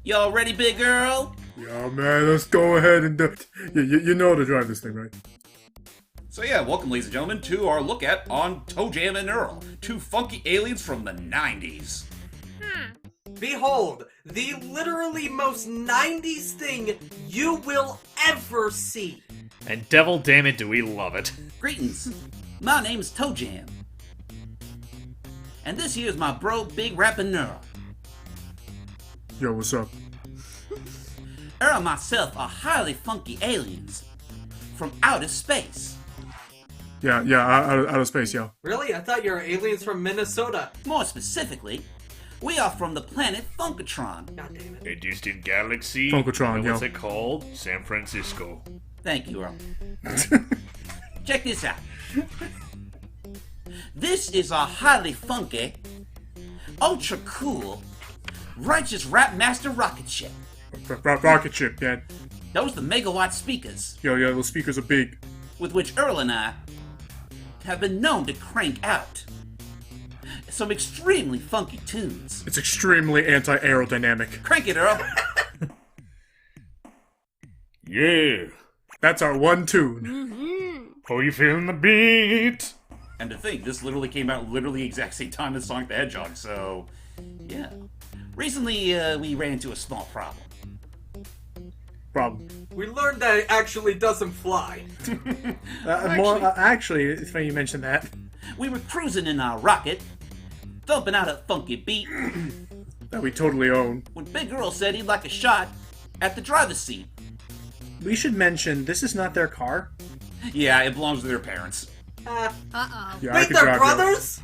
Y'all ready, Big Earl? Yeah, man, let's go ahead and you know how to drive this thing, right? So yeah, welcome, ladies and gentlemen, to our look at on ToeJam and Earl, two funky aliens from the 90s. Behold, the literally most 90s thing you will ever see. And devil damn it, do we love it. Greetings, my name's ToeJam. And this here's my bro, Big Rappin' Earl. Yo, what's up? Earl and myself are highly funky aliens from outer space. Yeah, out of space, yo. Really? I thought you were aliens from Minnesota. More specifically, we are from the planet Funkatron. God damn it. A distant galaxy. Funkatron, What's yo. it called? San Francisco. Thank you, Earl. Check this out. This is our highly funky, ultra cool, righteous rap master rocket ship. Rocket ship, Dad. Those the megawatt speakers Yo, those speakers are big. with which Earl and I have been known to crank out some extremely funky tunes. It's extremely anti-aerodynamic. Crank it, Earl. Yeah. That's our one tune. How you feeling the beat? And to think, this literally came out literally exact same time as Sonic the Hedgehog, so yeah. Recently, we ran into a small problem. Problem. We learned that it actually doesn't fly. Actually, it's funny you mentioned that. We were cruising in our rocket, thumping out a funky beat, That we totally own. when Big Earl said he'd like a shot at the driver's seat. We should mention this is not their car. Yeah, it belongs to their parents. Uh-oh. Yeah, I Wait, could they're drive, yo. brothers?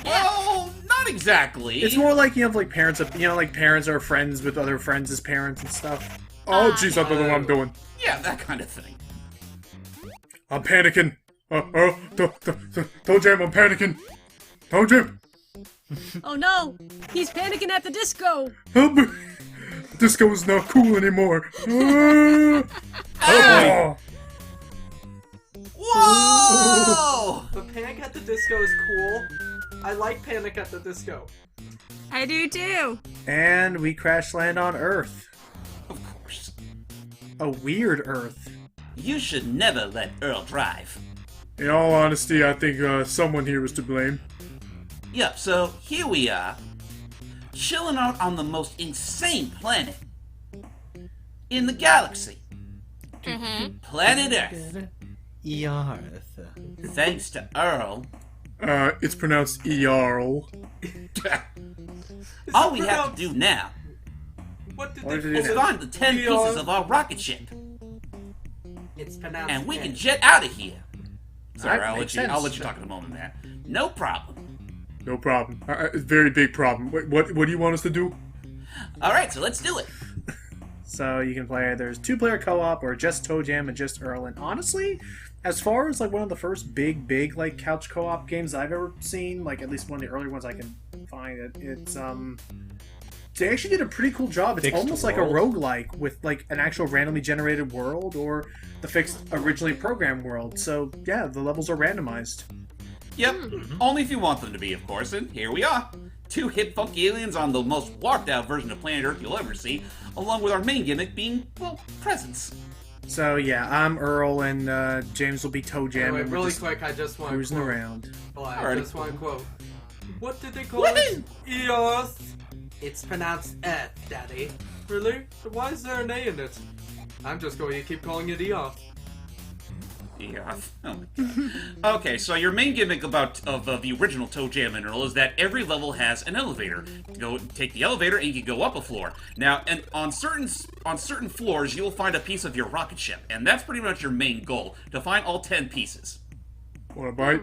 Well, not exactly. It's more like like parents, like parents are friends with other friends' parents and stuff. Oh, jeez, I don't know what I'm doing. Yeah, that kind of thing. I'm panicking. ToeJam, I'm panicking. ToeJam, Oh no! He's panicking at the disco! help me. Disco is not cool anymore. Oh, Whoa! The Panic at the Disco is cool. I like Panic at the Disco. I do too! And we crash land on Earth. Of course. A weird Earth. You should never let Earl drive. in all honesty, I think someone here is to blame. Yep, so here we are, chilling out on the most insane planet in the galaxy. Planet Earth. Earth. Thanks to Earl. It's pronounced Earl. All we have to do now What did What they did is it call find the 10 pieces of our rocket ship, It's pronounced and we N. can jet out of here. Sorry, That I'll makes let you sense. talk in a moment, man. No problem. No problem. It's a very big problem. Wait, what do you want us to do? All right, so let's do it. So you can play either 2-player co-op or just ToeJam and just Earl. And honestly, as far as like one of the first big like couch co-op games I've ever seen, like at least one of the earlier ones I can find, it's they actually did a pretty cool job. It's Fixed almost like a roguelike with like an actual randomly generated world or the fixed originally programmed world. So yeah, the levels are randomized. Yep, only if you want them to be, of course, and here we are. Two hip funky aliens on the most warped out version of planet Earth you'll ever see, along with our main gimmick being, well, presents. So yeah, I'm Earl and James will be ToeJam. Wait, and we're really just quick, I just want to cruising quote. around. Oh, I Alrighty. just want to quote. What did they call Woohoo! it? Earth. It's pronounced Earth, Daddy. Really? Why is there an A in it? I'm just going to keep calling it Earth. Yeah. Oh my god. Okay, so your main gimmick of the original ToeJam and Earl is that every level has an elevator. Go take the elevator and you can go up a floor. Now, and on certain floors, you will find a piece of your rocket ship, and that's pretty much your main goal, to find all 10 pieces. Want a bite?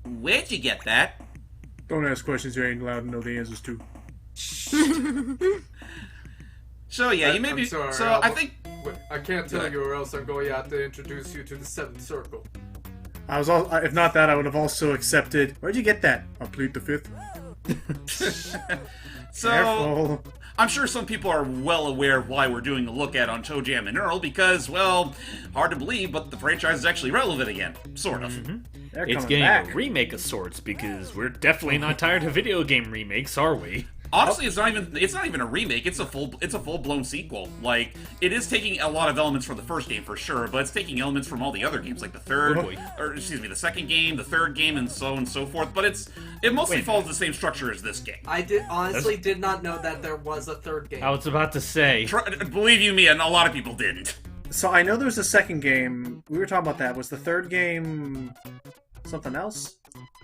Where'd you get that? Don't ask questions you ain't allowed to know the answers to. So yeah, you may I'm be. sorry, So I'll- I think. Wait, I can't tell Good. you or else I'm going to have to introduce you to the seventh circle. I was all, if not that, I would have also accepted. Where'd you get that? I plead the fifth. So Careful. I'm sure some people are well aware of why we're doing a look at on ToeJam and Earl because, well, hard to believe, but the franchise is actually relevant again, sort of. They're It's coming getting back. a remake of sorts because we're definitely not tired of video game remakes, are we? Honestly, it's not even a remake. It's a full-blown sequel. Like, it is taking a lot of elements from the first game for sure, but it's taking elements from all the other games, like the second game, the third game, and so on and so forth. But it mostly follows the same structure as this game. I did not know that there was a third game. I was about to say. Believe you me, and a lot of people didn't. So I know there's a second game. We were talking about that. Was the third game something else?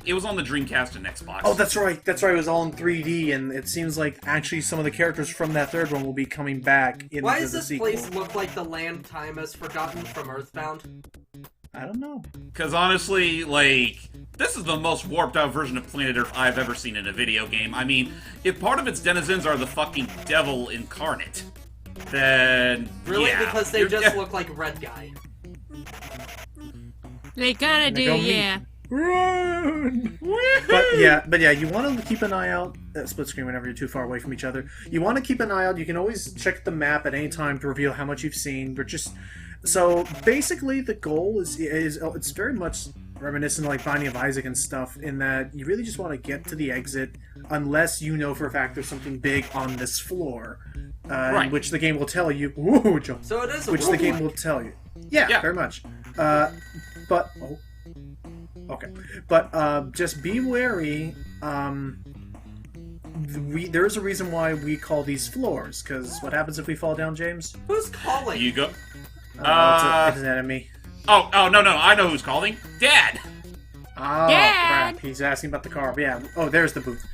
It was on the Dreamcast and Xbox. Oh, that's right. That's right. It was all in 3D, and it seems like actually some of the characters from that third one will be coming back in Why the does this sequel. place look like the land time has forgotten from Earthbound? I don't know. Because honestly, like, this is the most warped out version of Planet Earth I've ever seen in a video game. I mean, if part of its denizens are the fucking devil incarnate, then Really? yeah, Because they just look like Red Guy. They kinda do, go meet. yeah. Run! but yeah, you want to keep an eye out. Split screen whenever you're too far away from each other. You want to keep an eye out. You can always check the map at any time to reveal how much you've seen. But just so basically, the goal is it's very much reminiscent of like Binding of Isaac and stuff. In that you really just want to get to the exit, unless you know for a fact there's something big on this floor, Right. which the game will tell you. Whoa, Joe. So it is a Which the game will tell you. Yeah, very much. But okay, but just be wary. There's a reason why we call these floors. Because what happens if we fall down, James? Who's calling? You go. It's an enemy. Oh, no, I know who's calling. Dad! Oh, Dad! crap. He's asking about the car. But yeah. Oh, there's the booth.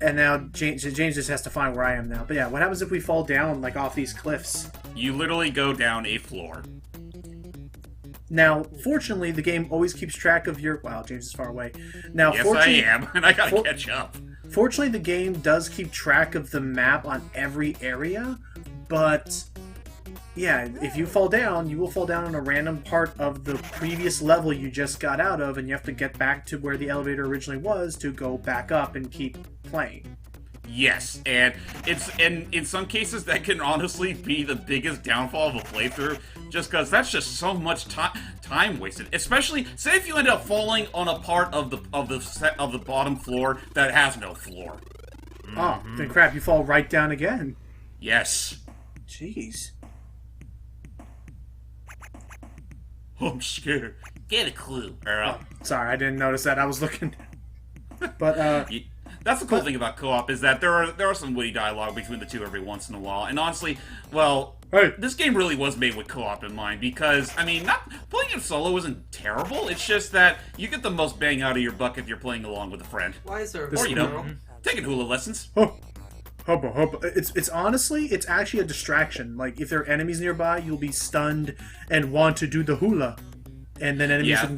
And now James just has to find where I am now. But yeah, what happens if we fall down, like, off these cliffs? You literally go down a floor. Now, fortunately, the game always keeps track of your... Wow, James is far away. Now, Yes, I fortunately, am, and I gotta catch up. Fortunately, the game does keep track of the map on every area, but... Yeah, if you fall down, you will fall down on a random part of the previous level you just got out of, and you have to get back to where the elevator originally was to go back up and keep playing. Yes, and in some cases that can honestly be the biggest downfall of a playthrough, just because that's just so much time wasted. Especially, say if you end up falling on a part of the bottom floor that has no floor. Oh, then crap, you fall right down again. Yes. Jeez. I'm scared. Get a clue, Earl. Sorry, I didn't notice that. I was looking. But, That's the cool thing about co-op is that there are some witty dialogue between the two every once in a while. And honestly, well, Hey. this game really was made with co-op in mind because, I mean, playing it solo isn't terrible. It's just that you get the most bang out of your buck if you're playing along with a friend. Why is there a Or, you know, girl? taking hula lessons. Oh, hubba. it's honestly, it's actually a distraction. Like, if there are enemies nearby, you'll be stunned and want to do the hula. And then enemies Yeah. can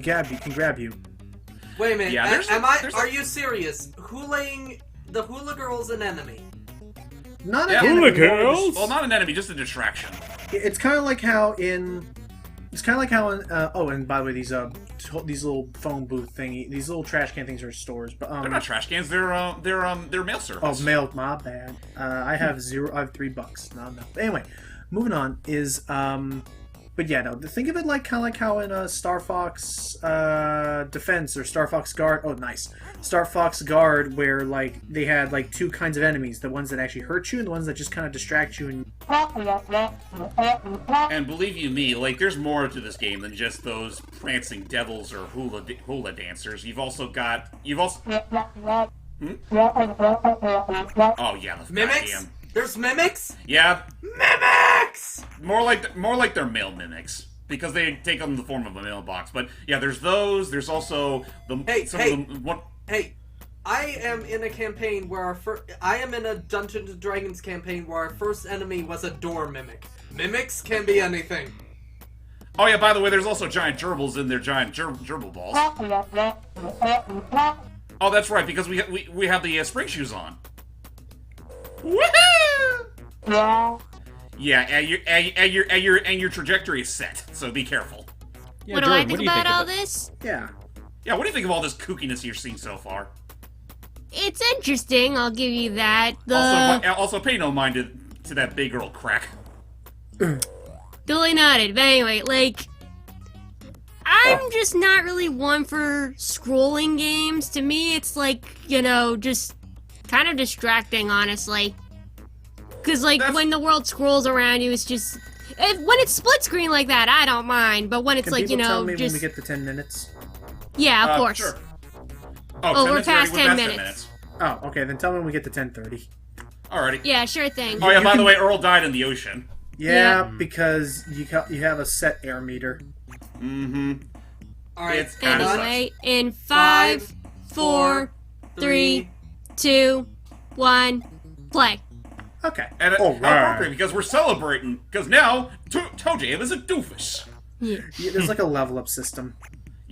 grab you. Wait a minute. Yeah, there's Are you serious? The hula girl's an enemy. Not Yeah. an Hula enemy, more of a girls? Well, not an enemy, just a distraction. It's kind of like how in. It's kind of like how in. Oh, and by the way, these little phone booth thingy, these little trash can things are stores, but They're not trash cans. They're mail service. Oh, mail. My bad. I have $3. No. But anyway, moving on is But yeah, no. Think of it like kind of like how in Star Fox Defense or Star Fox Guard. Oh, nice. Star Fox Guard, where like they had like two kinds of enemies: the ones that actually hurt you and the ones that just kind of distract you. And And believe you me, like, there's more to this game than just those prancing devils or hula dancers. You've also... Hmm? Oh, yeah, the Mimics? goddamn... There's mimics? Yeah, Mimics! more like they're male mimics. Because they take on the form of a mailbox. But, yeah, there's those. There's also... Of them, what... Hey, I am in a campaign where I am in a Dungeons and Dragons campaign where our first enemy was a door mimic. Mimics can be anything. Oh, yeah, by the way, there's also giant gerbils in their giant gerbil balls. Oh, that's right, because we have the spring shoes on. Woohoo! Yeah, and your trajectory is set, so be careful. Yeah, What do I Jordan, think do you about all of it? this? yeah, Yeah, what do you think of all this kookiness you've seen so far? It's interesting, I'll give you that. Also, pay no mind to that big girl crack. Duly noted. But anyway, like, I'm just not really one for scrolling games. To me, it's like, just kind of distracting, honestly. Because, when the world scrolls around you, it's just... when it's split screen like that, I don't mind. But when it's Can people tell me just... when we get to 10 minutes? Yeah, of course. Sure. We're past 10 minutes. Oh, okay, then tell me when we get to 10:30. Alrighty. Yeah, sure thing. Oh yeah, by the way, Earl died in the ocean. Yeah, because you have a set air meter. Mm-hmm. Alright, It's kinda Anyway, in 5, 4, 3, 2, 1, play. Okay. And Alright. appropriate, because we're celebrating, because now ToeJam is a doofus. Yeah, there's like a level up system.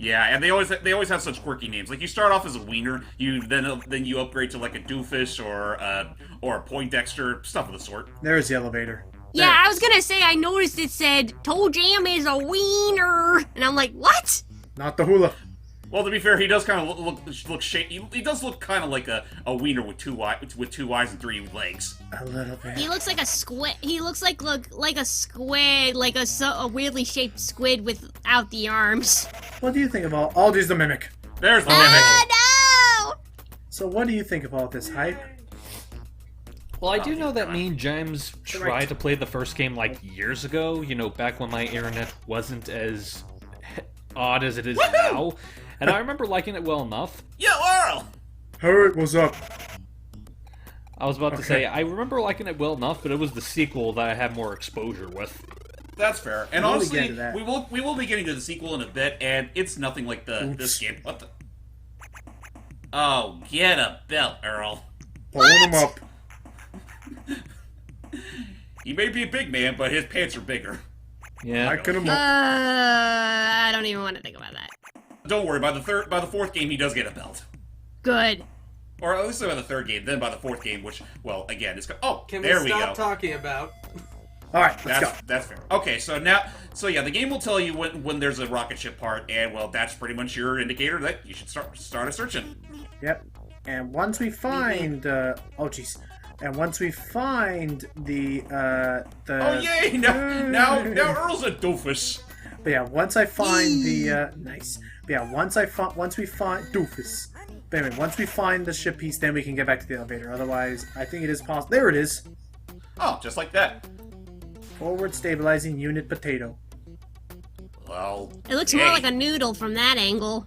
Yeah, and they always have such quirky names. Like you start off as a wiener, then you upgrade to like a doofus or a Poindexter, stuff of the sort. There's the elevator. Yeah, I was gonna say, I noticed it said, ToeJam is a wiener. And I'm like, what? Not the hula. Well, to be fair, he does kind of look he does look kind of like a wiener with two eyes and 3 legs. A little bit. He looks like a squid. He looks like a squid, like a weirdly shaped squid without the arms. What do you think of Aldi's the Mimic? There's the mimic. Oh no! So what do you think of all this hype? Well, I do know that me and James tried to play the first game like years ago, back when my internet wasn't as odd as it is now. And I remember liking it well enough. Yo, Earl! Alright, what's up? I was about to say, I remember liking it well enough, but it was the sequel that I had more exposure with. That's fair. And We'll honestly, get to that. we will be getting to the sequel in a bit, and it's nothing like this game. What the? Oh, get a belt, Earl. Pulling him up. He may be a big man, but his pants are bigger. Yeah. Packing him up. I don't even want to think about that. Don't worry. By the 4th game, he does get a belt. Good. Or at least by the 3rd game, then by the 4th game, which, well, again, it's oh, Can there we we stop go. talking about? Alright, let's go. That's fair. Okay, so yeah, the game will tell you when there's a rocket ship part, and well, that's pretty much your indicator that you should start a searching. Yep. And once we find and once we find the Oh yay! Now Earl's a doofus. But yeah, once I find the nice. But yeah, once we find doofus. But anyway, once we find the ship piece, then we can get back to the elevator. Otherwise, I think it is possible. There it is. Oh, just like that. Forward stabilizing unit potato. Well, It looks more like a noodle from that angle.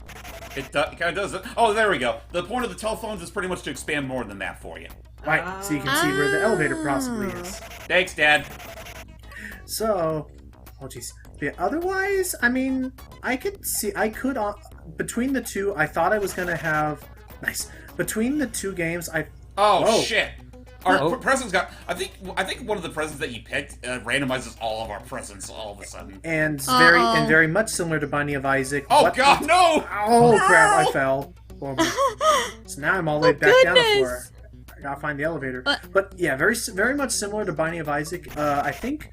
It kind of does. Oh, there we go. The point of the telephones is pretty much to expand more than that for you. Right, so you can see where the elevator possibly is. Thanks, Dad. So, yeah, otherwise, I mean, between the two, I thought I was gonna have, between the two games, Oh, Whoa. shit. Our presents got. I think one of the presents that you picked randomizes all of our presents all of a sudden. and very much similar to Binding of Isaac. Oh God, no! Oh crap! I fell. So now I'm all laid back down the floor. goodness. I gotta find the elevator. But yeah, very much similar to Binding of Isaac. I think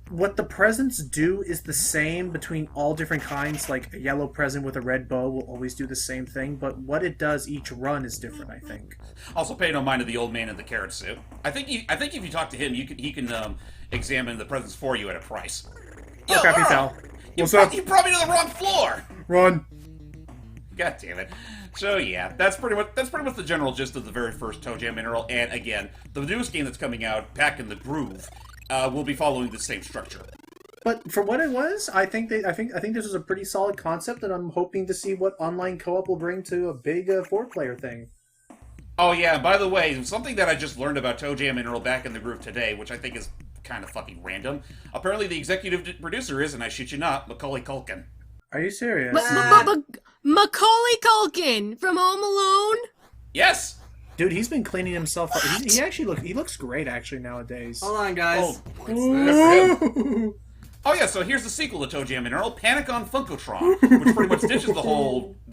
what the presents do is the same between all different kinds. Like a yellow present with a red bow will always do the same thing, but what it does each run is different, I think. Also, pay no mind to the old man in the carrot suit. I think if you talk to him, he can examine the presents for you at a price. Oh crap, he fell. What's up? You brought me to the wrong floor. Run. God damn it. So yeah, that's pretty much the general gist of the very first ToeJam Earl. And again, the newest game that's coming out, Back in the Groove, will be following the same structure. But for what it was, I think this was a pretty solid concept, and I'm hoping to see what online co-op will bring to a big 4-player thing. Oh yeah, by the way, something that I just learned about ToeJam Earl Back in the Groove today, which I think is kind of fucking random. Apparently, the executive producer is, and I shit you not, Macaulay Culkin. Are you serious? Macaulay Culkin from Home Alone? Yes. Dude, he's been cleaning himself up. He looks great actually nowadays. Hold on, guys. Ooh. Oh yeah, so here's the sequel to ToeJam Earl, Panic on Funkotron, which pretty much ditches the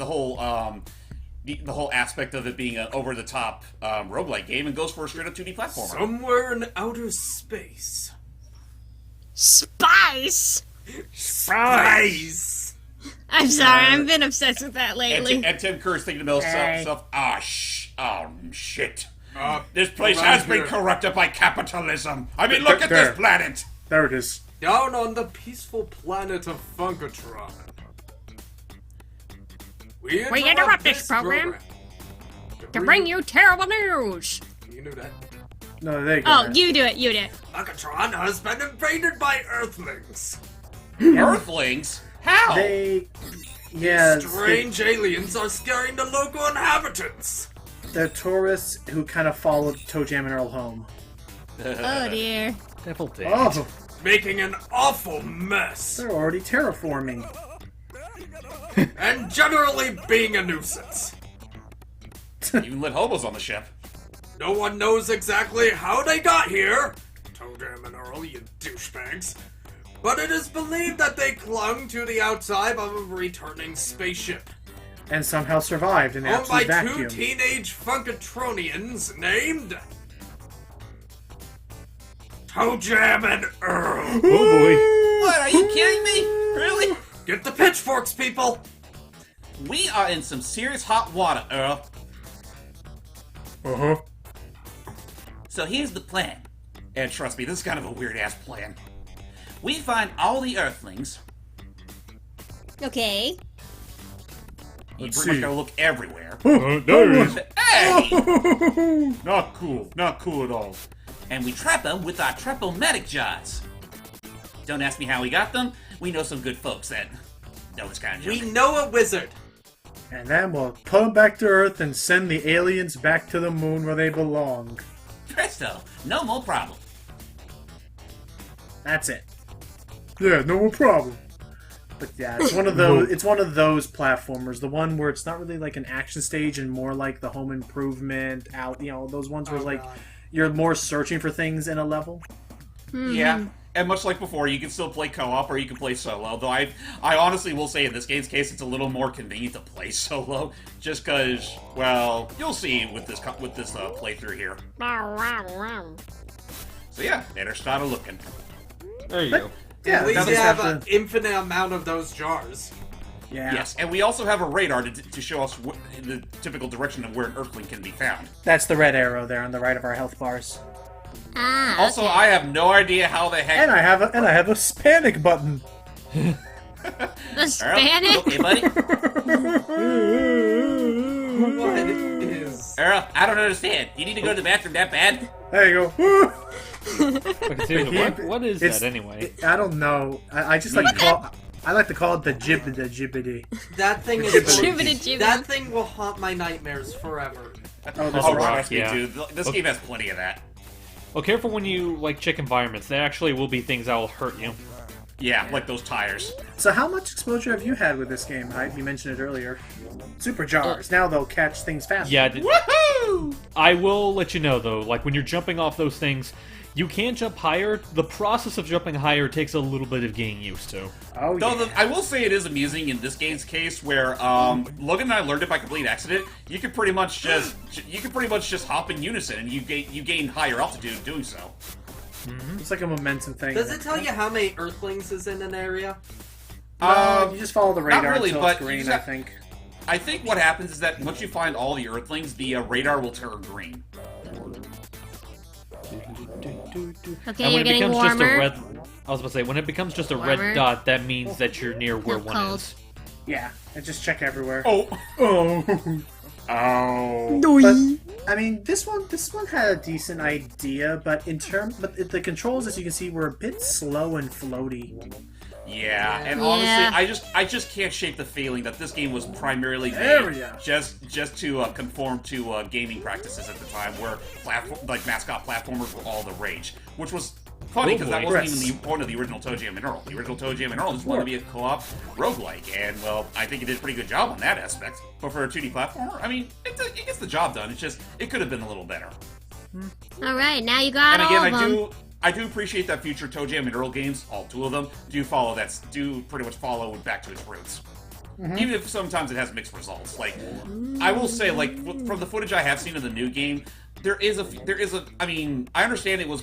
whole aspect of it being an over-the-top roguelike game and goes for a straight-up 2D platformer. Somewhere in outer space. Spice! Spice! I'm sorry, I've been obsessed with that lately. And Tim Kerr's thinking to himself, shit. This place around has been here. corrupted by capitalism. I mean, look at There. this planet. There it is. Down on the peaceful planet of Funkotron. We interrupt this program to bring you terrible news. You knew that. No, there you go. Oh, man. you do it. You do it. Megatron has been invaded by Earthlings. Earthlings? How? Yeah, Strange aliens are scaring the local inhabitants. they're tourists who kind of followed ToeJam and Earl home. Oh dear. Devil did. Oh, Making an awful mess. they're already terraforming. And generally being a nuisance. Even let hobos on the ship. No one knows exactly how they got here. ToeJam and Earl, you douchebags. But it is believed that they clung to the outside of a returning spaceship. And somehow survived in Owned by absolute two vacuum. teenage Funkatronians named... ToeJam and Earl. Oh boy. What, are you kidding me? Really? Get the pitchforks, people! We are in some serious hot water, Earl. Uh-huh. So here's the plan. And trust me, this is kind of a weird-ass plan. We find all the Earthlings. Okay. You Let's pretty much see. gotta look everywhere. There he is. Hey! Not cool. Not cool at all. And we trap them with our Trepomatic jars. Don't ask me how we got them. We know some good folks that know this kind of We junk. know a wizard. And then we'll put them back to Earth and send the aliens back to the moon where they belong. Presto, no more problem. That's it. Yeah, no problem. But yeah, it's one of those. It's one of those platformers. The one where it's not really like an action stage and more like the Home Improvement out. You know, those ones where Oh, like God. you're more searching for things in a level. Yeah, and much like before, you can still play co-op or you can play solo. Though I honestly will say in this game's case, it's a little more convenient to play solo, just because, well, you'll see with this playthrough here. So yeah, better start looking. There you go. Yeah, At least doesn't you have have an to- infinite amount of those jars. Yeah, Yes, and we also have a radar to show us the typical direction of where an Earthling can be found. that's the red arrow there on the right of our health bars. Ah. Also, okay. I have no idea how the heck. And I have a Hispanic button. The Earl, Spanish. okay, buddy. What is... Earl, I don't understand. You need to go to the bathroom that bad? There you go. Okay, seriously, what is It's- that anyway? I don't know. I just like to call. I like to call it the jibbity. That thing is... Jibbity That thing will haunt my nightmares forever. Oh, this Oh, rock. trust me, yeah. dude. This game has plenty of that. Well, careful when you like check environments. There actually will be things that will hurt you. Yeah, like those tires. So how much exposure have you had with this game, Hype? You mentioned it earlier. Super jars. Now they'll catch things faster. Yeah, Woohoo! I will let you know though. Like when you're jumping off those things, you can jump higher. The process of jumping higher takes a little bit of getting used to. Oh Though yeah. I will say it is amusing in this game's case where Logan and I learned it by complete accident. You could pretty much just hop in unison and you gain higher altitude doing so. It's like a momentum thing. Does it tell you how many Earthlings is in an area? You just follow the radar really, until but it's you green, just I have- think. I think what happens is that once you find all the Earthlings, the radar will turn green. Okay, And you're when it getting becomes just a warmer. red, I was about to say, when it becomes just a Warmer. red dot, that means that you're near where No, one cold. is. Yeah, and just check everywhere. Oh, Oh. oh. But I mean, this one had a decent idea, but the controls, as you can see, were a bit slow and floaty. Yeah, and Yeah. honestly, I just can't shake the feeling that this game was primarily There made we go. just to conform to gaming practices at the time, where mascot platformers were all the rage, which was funny because that boy. wasn't Yes. even the point of the original ToeJam and Earl. The original ToeJam and Earl just wanted to be a co-op roguelike, and well, I think it did a pretty good job on that aspect. But for a 2D platformer, I mean, it gets the job done. It's just it could have been a little better. All right, now you got And again, all of them. I do appreciate that future ToeJam and Earl games, all two of them, do pretty much follow back to its roots. Even if sometimes it has mixed results. Like, I will say, like, from the footage I have seen of the new game, I mean, I understand it was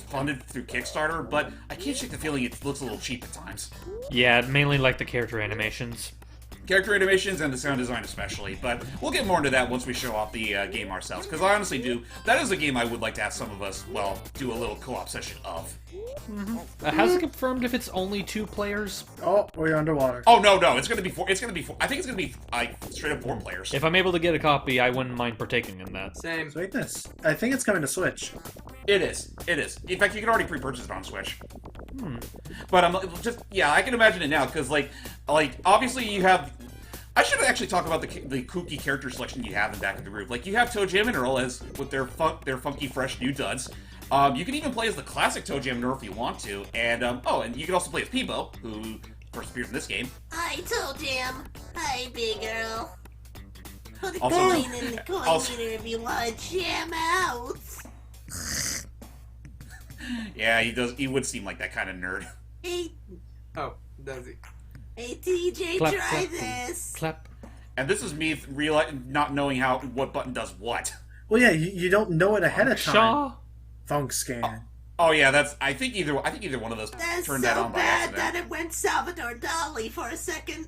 funded through Kickstarter, but I can't shake the feeling it looks a little cheap at times. Yeah, mainly like the character animations. character animations and the sound design especially, but we'll get more into that once we show off the game ourselves, because I honestly do. That is a game I would like to have some of us, well, do a little co-op session of. Has it confirmed if it's only 2 players? Oh, we're underwater. Oh, no, it's gonna be 4, I think it's gonna be straight up 4 players. If I'm able to get a copy, I wouldn't mind partaking in that. Same. Sweetness. I think it's coming to Switch. It is. In fact, you can already pre-purchase it on Switch. But I'm I can imagine it now, because, like, obviously you have... I should actually talk about the kooky character selection you have in Back of the Groove. Like, you have ToeJam and Earl with their funky, fresh new duds. You can even play as the classic ToeJam and Earl if you want to. And, and you can also play as Peebo, who first appears in this game. Hi, ToeJam. Hi, Big Earl. Put a Also- coin in the coin also- meter if you want to jam out. Yeah, he does. He would seem like that kind of nerd. Hey, Oh, does he? hey, TJ, Clap, try clap, this. Clap. And this is me not knowing what button does what. Well, yeah, you don't know it ahead of time. Shaw. Funk scan. Oh yeah, I think either one of those That's turned so that on by bad accident. that it went Salvador Dali for a second.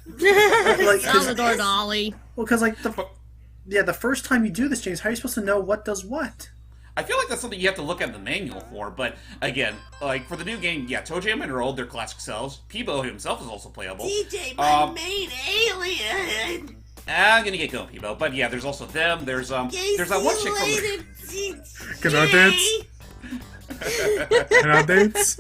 Like, 'cause- Salvador Dali. well, because like the first time you do this, James, how are you supposed to know what does what? I feel like that's something you have to look at the manual for, but again, like for the new game, yeah, ToeJam and Earl, their classic selves. Peebo himself is also playable. TJ, my Um, main alien. I'm gonna get going, Peebo, but yeah, there's also them. There's that one chick from. Can I dance? Can I dance?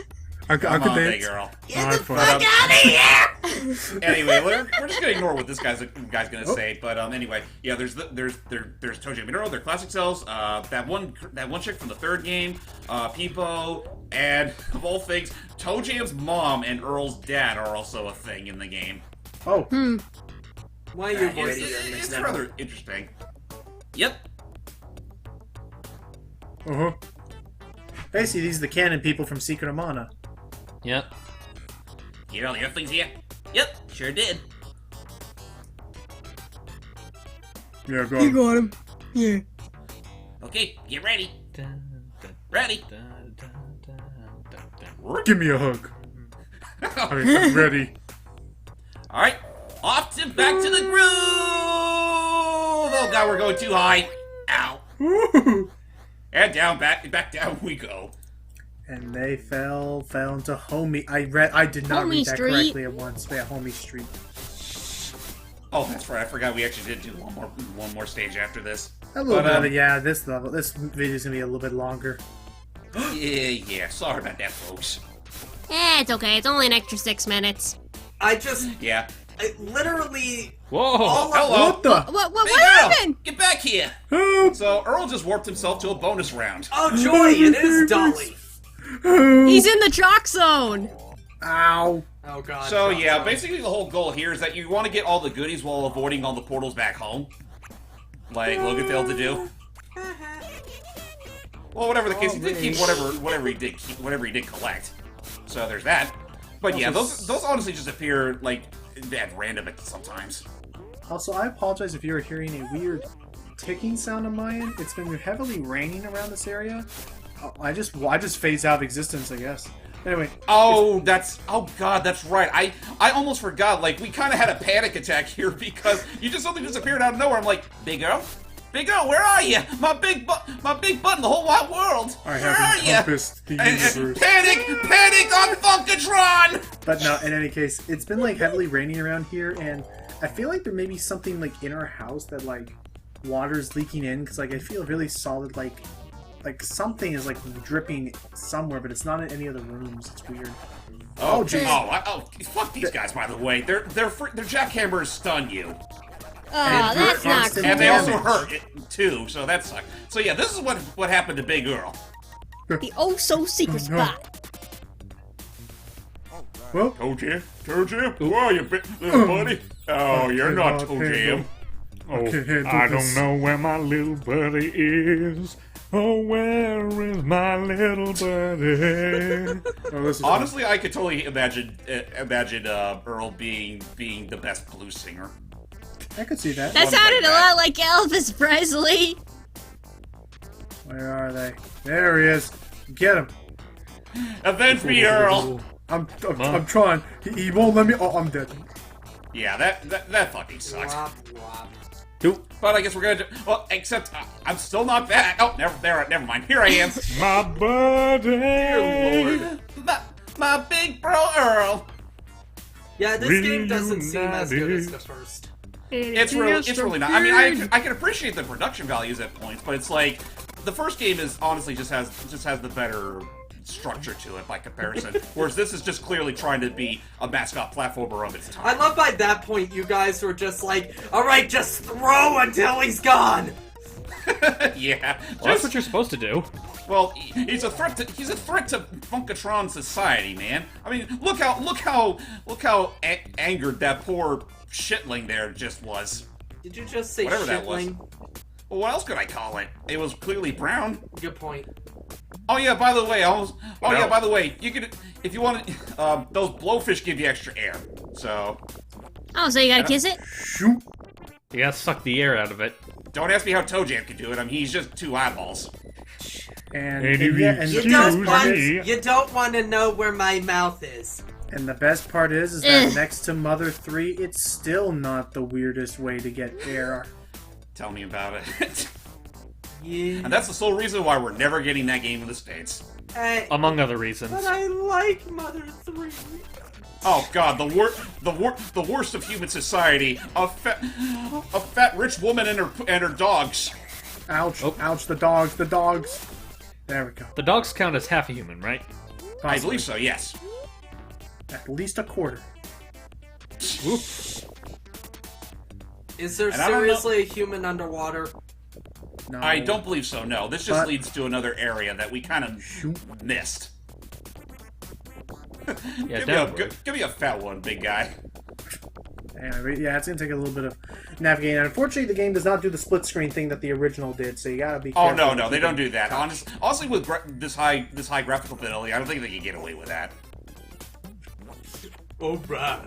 I Come could on, big dance. girl. Get Alright, the fine. fuck out of here! Anyway, we're just gonna ignore what this guy's gonna say. But anyway, yeah, there's ToeJam and Earl, their classic selves. That one chick from the third game, Peebo, and of all things, ToeJam's mom and Earl's dad are also a thing in the game. Oh, Why are you It's, voicing your it's nickname? rather interesting. Yep. Uh-huh. hey, see, these are the canon people from Secret of Mana. Yep. Get all the other things here? Yep, sure did. Yeah, go on. got him. Yeah. Okay, get ready. Dun, dun, Ready. dun, dun, dun, dun, dun. Give me a hug. I'm ready. Alright, off to back to the groove! Oh god, we're going too high. Ow. Woo! And down, back down we go. And they fell into Homie. I did not Homie read that Street. correctly at once. Yeah, Homie Street. Oh, that's right, I forgot we actually did do one more stage after this. A little But, bit, yeah. This video's gonna be a little bit longer. Yeah, sorry about that, folks. It's okay. It's only an extra 6 minutes. I Yeah. literally Whoa! all of Hello. What the? What Big Earl, happened? get back here! Help! So, Earl just warped himself to a bonus round. Oh joy, it is Dolly. Help! He's in the chalk zone. Ow. Oh god. So, Dolly. yeah, basically the whole goal here is that you want to get all the goodies while avoiding all the portals back home. Like Logan failed to do. Well, whatever the case, he did keep whatever he did collect. So there's that. But yeah, those honestly just appear like at random sometimes. Also, I apologize if you're hearing a weird ticking sound on my end. It's been heavily raining around this area. Oh, I just phased out of existence, I guess. Anyway, Oh god, that's right. I almost forgot. Like we kind of had a panic attack here because something just appeared out of nowhere. I'm like, Big Earl, where are you? My big butt in the whole wide world. I Where are have you? encompassed the universe. Panic on Funkatron! but no, in any case, it's been like heavily raining around here, and I feel like there may be something like in our house that like water's leaking in, because like I feel really solid like something is like dripping somewhere, but it's not in any of the rooms. It's weird. Oh, jeez. Fuck these guys, by the way. Their jackhammers stun you. Oh, that's not constant cool. And they also damage. hurt it, too, so that sucks. So yeah, this is what happened to Big Earl. The oh-so-secret Oh, no. spot. Well, ToeJam, who are you, little buddy? Oh, you're not ToeJam. Oh, can't handle I this. don't know where my little buddy is. Oh, where is my little buddy? oh, this is Honestly, I could totally imagine Earl being the best blues singer. I could see that. That One sounded like a that. lot like Elvis Presley. Where are they? There he is. Get him. Avenge me, Earl! I'm trying. He won't let me. Oh, I'm dead. Yeah, that fucking sucks. Wop, wop. But I guess we're gonna do. Well, except I'm still not back. Oh, never mind. Here I am. My buddy. Dear Lord, my big bro Earl. Yeah, this game doesn't seem as good as the first. It's really not. I mean, I can appreciate the production values at points, but it's like the first game is honestly just has the better structure to it by comparison. Whereas this is just clearly trying to be a mascot platformer of its time. I love by that point you guys were just like, alright, just throw until he's gone! Yeah. Well, that's what you're supposed to do. Well, he's a threat to Funkatron society, man. I mean, look how angered that poor shitling there just was. Did you just say Whatever that was. shitling? Well, what else could I call it? It was clearly brown. Good point. Oh yeah, by the way, you could, if you want to, those blowfish give you extra air. So. Oh, so you gotta kiss it? Shoot. You gotta suck the air out of it. Don't ask me how ToeJam can do it. I mean, he's just 2 eyeballs. You don't want to know where my mouth is. And the best part is that next to Mother 3, it's still not the weirdest way to get air. Tell me about it. Yeah. And that's the sole reason why we're never getting that game in the States. Among other reasons. But I like Mother 3. Oh god, the worst of human society. A fat rich woman and her dogs. Ouch, ouch, the dogs. There we go. The dogs count as half a human, right? Possibly. I believe so, yes. At least a quarter. Is there And I don't seriously a human underwater? No. I don't believe so, no. This just But- leads to another area that we kind of missed. Yeah, give me a fat one, big guy. Anyway, yeah, it's gonna take a little bit of navigating. Unfortunately, the game does not do the split screen thing that the original did, so you gotta be Oh careful. no, they don't do that. Honestly, with this high graphical fidelity, I don't think they can get away with that. Alright.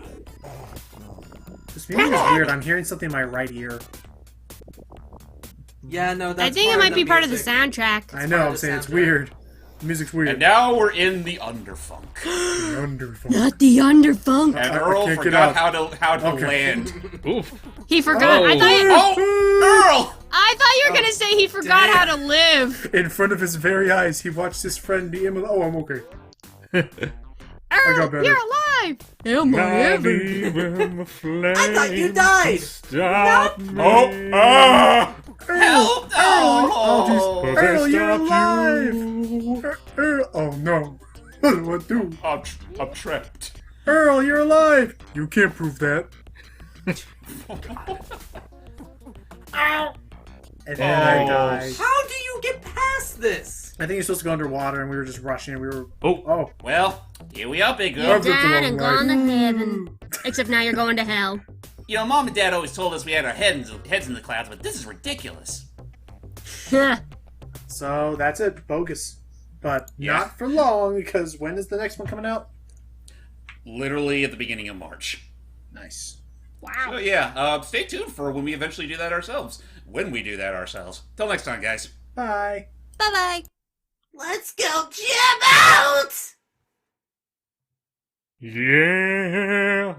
This music is weird. I'm hearing something in my right ear. Yeah, no, that's I think it part might be part of the music. soundtrack. I know, I'm saying it's soundtrack. weird. The music's weird. And now we're in the underfunk. Wonderful. Not the underfunk. And I Earl can't get forgot out. how to Okay. land. Oof. He forgot. Oh. Oh, I thought you were gonna say he forgot how to live. In front of his very eyes, he watched his friend be immolated. Oh, I'm okay. Earl, better. you're alive. Am I Not ever? even the flame. I thought you died! Stop me. Earl! Help! Oh, But Earl, they you're stopped alive! you. Earl, oh no. What do I do? I'm trapped. Earl, you're alive! You can't prove that. And then I died. How do you get past this? I think you're supposed to go underwater, and we were just rushing, and we were... Oh. Well, here we are, big You're girl. That's the dead wrong and way. gone to heaven. Except now you're going to hell. You know, Mom and Dad always told us we had our heads in the clouds, but this is ridiculous. So, that's it. Bogus. But Yeah. not for long, because when is the next one coming out? Literally at the beginning of March. Nice. So Wow. yeah, stay tuned for when we eventually do that ourselves. When we do that ourselves. Till next time, guys. Bye. Bye-bye. Let's go jam out! Yeah.